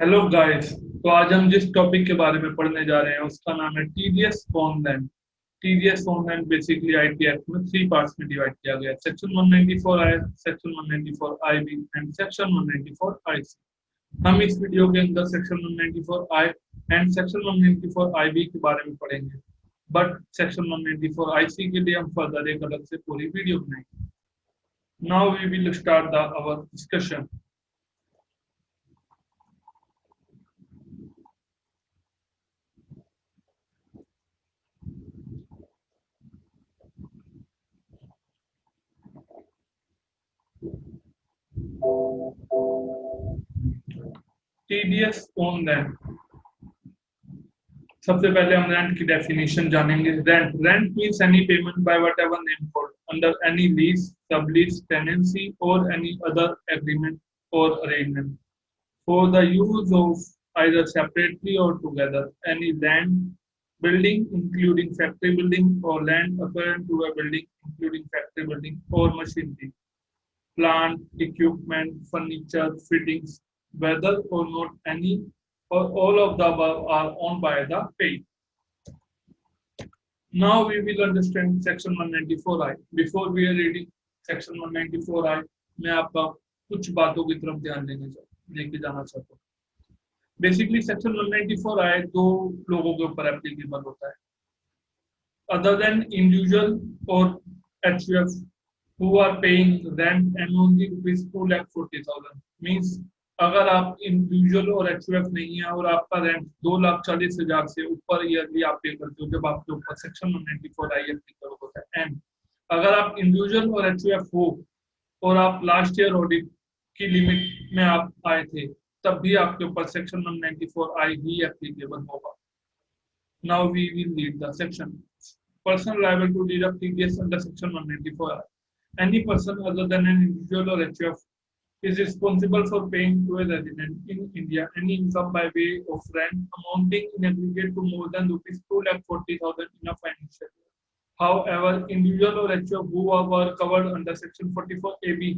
Hello guys. तो आज हम जिस टॉपिक के बारे में पढ़ने जा रहे हैं उसका नाम है TDS on land. TDS on land basically IT act में थ्री पार्ट्स में डिवाइड किया गया है। Section 194 I, section 194 IB and section 194 IC. हम इस वीडियो के अंदर section 194 I and section 194 IB के बारे में पढ़ेंगे, बट सेक्शन 194 आईसी के लिए हम फर्दर एक अलग से पूरी वीडियो बनाएंगे। Now we will start the our discussion. TDS on land. सबसे पहले हम रेंट की डेफिनेशन जानेंगे। Rent means any payment by whatever name called under any lease, sublease, tenancy or any other agreement or arrangement for the use of either separately or together any land, building including factory building or land apparent to a building including factory building or machinery, plant, equipment, furniture, fittings, whether or not any or all of the above are owned by the payee. Now we will understand section 194I. Before we are reading section 194I, मैं आपका कुछ बातों की तरफ ध्यान लेके जाना चाहता हूँ। बेसिकली सेक्शन 194I दो लोगों के ऊपर एप्लीकेबल होता है, other than individual or HUF who are paying rent annually rupees 2,40,000 means अगर आप इंडिविजुअल और एचयूएफ नहीं है और आपका रेंट 2,40,000 से ऊपर ईयरली आप पे करते हो, जब आपके ऊपर सेक्शन 194 आई एप्लीकेबल होता है। एंड अगर आप इंडिविजुअल और एचयूएफ हो और आप लास्ट ईयर ऑडिट की लिमिट में आप आए थे, तब भी आपके ऊपर सेक्शन 194 आई ही एप्लीकेबल होगा। Now we will read the section. Person liable to deduct TDS under section 194. Any person other than an individual or HUF is responsible for paying to a resident in India any income by way of rent amounting in aggregate to more than rupees 2,40,000 in a financial year. However, individual or HUF who were covered under section 44AB,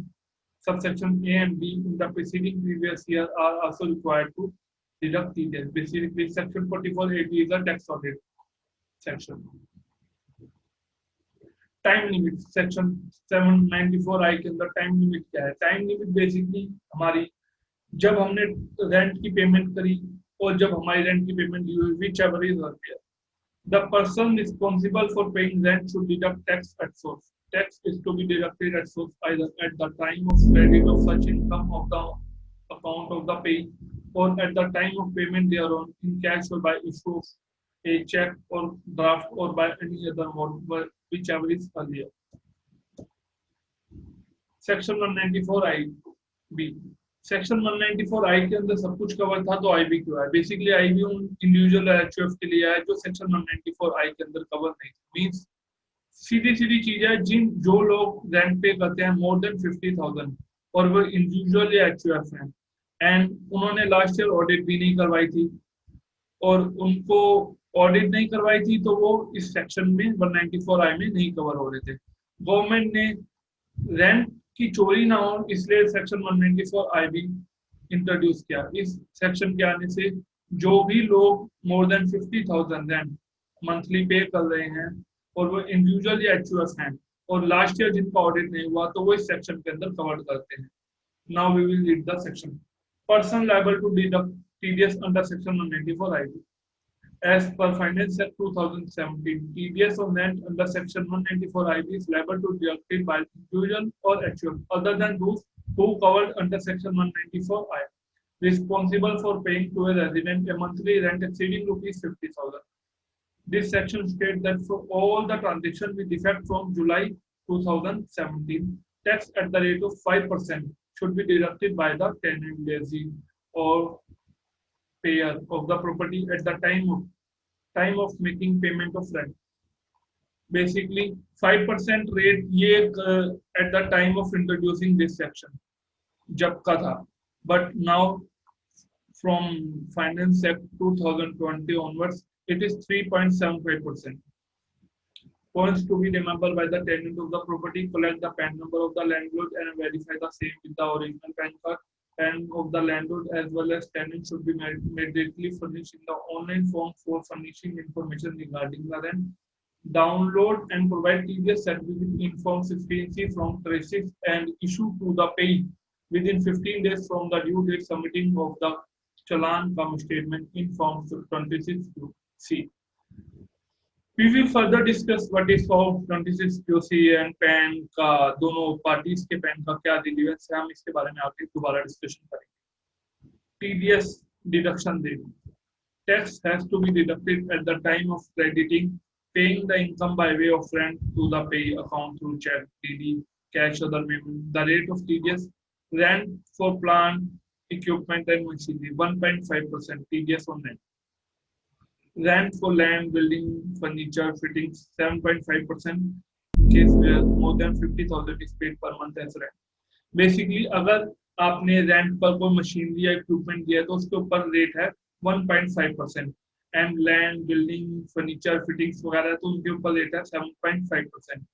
subsection A and B in the preceding previous year are also required to deduct TDS. Basically, section 44AB is a tax audit section. Time limit section 794 आई के अंदर time limit क्या है? Time limit basically हमारी जब हमने rent की payment करी और जब हमारी रेंट की पेमेंट दी हुई, whichever is earlier, the person responsible for paying rent should deduct tax at source. Tax is to be deducted at source either at the time of credit of such income of the account of the payee or at the time of payment thereon in cash or by issue of a check or draft or by any other mode, whichever is earlier. Section 194 I B. Section 194 I के अंदर सब कुछ cover था, तो IB क्यों है? Basically IB उन individual HUF के लिए है जो सेक्शन 194 आई के अंदर कवर नहीं। मींस सीधी सीधी चीज है, जो लोग रेंट पे करते हैं मोर देन 50,000 और वो इंडिविजुअल या एचयूएफ हैं एंड उन्होंने लास्ट ईयर ऑडिट भी नहीं करवाई थी और उनको ऑडिट नहीं करवाई थी, तो वो इस सेक्शन में 194 आई में नहीं कवर हो रहे थे। गवर्नमेंट ने रेंट की चोरी ना हो इसलिए सेक्शन 194 आई भी इंट्रोड्यूस किया। इस सेक्शन के आने से जो भी लोग मोर देन 50,000 रेंट मंथली पे कर रहे हैं और वो इंडिविजुअल या एचयूएफ हैं और लास्ट ईयर जिनका ऑडिट नहीं हुआ, तो वो इस सेक्शन के अंदर कवर करते हैं। Now we will read the section. Person liable to deduct TDS under section 194 I. As per Finance Act 2017, TDS on rent under Section 194 IB is liable to be deducted by individual or HUF other than those who covered under Section 194 I, responsible for paying to a resident a monthly rent exceeding rupees 50,000. This section states that for all the transactions with effect from July 2017, tax at the rate of 5% should be deducted by the tenant, lessee, or payer of the property at the time of making payment of rent. Basically 5% rate ये at the time of introducing this section जब का था, but now from Finance Act 2020 onwards it is 3.75%. Points to be remembered by the tenant of the property: collect the PAN number of the landlord and verify the same with the original PAN card and of the landlord as well as tenant should be immediately furnished in the online form for furnishing information regarding the rent. Download and provide TDS certificate inform sufficiency from traces and issue to the payee within 15 days from the due date submitting of the challan cum statement in form 26QC. We will further discuss what is form 26QC and PAN का दोनों parties के PAN का क्या relevance है, हम इसके बारे में आगे दोबारा डिस्कशन करेंगे. TDS deduction date. Tax has to be deducted at the time of crediting, paying the income by way of rent to the pay account through check, DD, cash, other payment. The rate of TDS rent for plant, equipment and machinery 1.5% TDS on rent. Rent for land, building, furniture, fittings 7.5% in case where more than 50,000 is paid per month as rent. Basically अगर आपने rent पर कोई machinery या equipment दिया तो उसके ऊपर rate है 1.5% and land, building, furniture, fittings वगैरह तो उनके ऊपर रेट है 7.5%.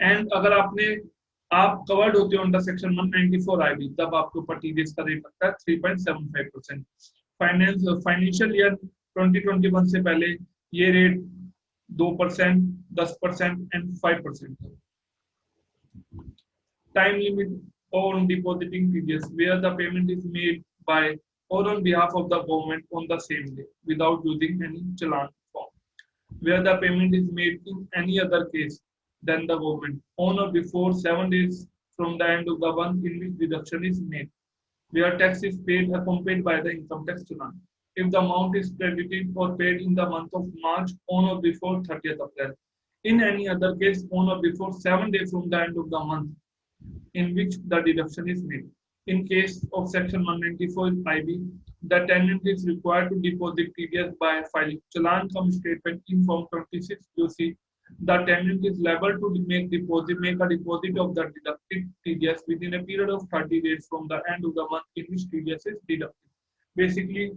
एंड अगर आप कवर्ड होते हो अंडर सेक्शन 194 IB तब आपके ऊपर टीडीएस का रेट लगता है 3.75%. फाइनेंशियल ईयर 2021 से पहले ये रेट 2%, 10% एंड 5% है. Time limit on depositing TDS where the payment is made by or on behalf of the government on the same day without using any challan form. Where the payment is made in any other case than the government on or before 7 days from the end of the month in which deduction is made. Where tax is paid accompanied by the income tax challan. If the amount is credited or paid in the month of March on or before 30th April. In any other case on or before 7 days from the end of the month in which the deduction is made. In case of section 194 IB, the tenant is required to deposit TDS by filing challan cum statement in form 26QC. The tenant is liable to make a deposit of the deducted TDS within a period of 30 days from the end of the month in which TDS is deducted. Basically,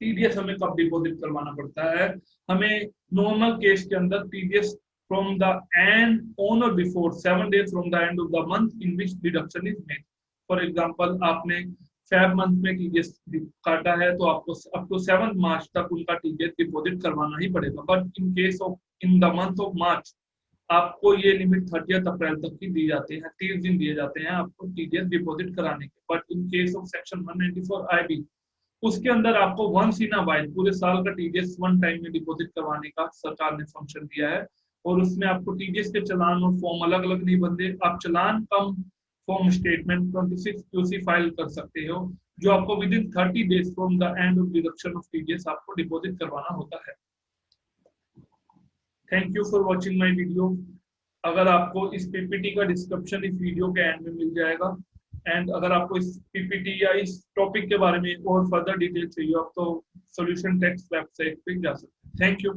TDS हमें कब deposit करवाना पड़ता है? हमें normal case के अंदर TDS from the end on or before 7 days from the end of the month in which deduction is made. For example, आपने Feb month में TDS काटा है तो आपको up to 7th March तक उनका TDS डिपॉजिट करवाना ही पड़ेगा. But in case of in the month of March आपको ये लिमिट 30th अप्रैल तक की दी जाती है, 30 दिन दिए जाते हैं आपको TDS डिपॉजिट कराने के. But in case of section 194 IB उसके अंदर आपको once in a while पूरे साल का TDS वन टाइम में डिपॉजिट करवाने का सरकार ने फंक्शन दिया है और उसमें आपको टीडीएस के चलान और फॉर्म अलग अलग नहीं बनते. आप चलान कम फॉर्म स्टेटमेंट 26QC फाइल कर सकते हो जो आपको with in 30 days from the end of deduction of TDS आपको डिपॉजिट करवाना होता है. Thank you for watching my video. अगर आपको इस पीपीटी का डिस्क्रिप्शन इस वीडियो के एंड में मिल जाएगा एंड अगर आपको इस पीपीटी या इस टॉपिक के बारे में और फर्दर डिटेल चाहिए आप तो सॉल्यूशन टेक्स्ट वेबसाइट पे जा सकते हैं. Thank you.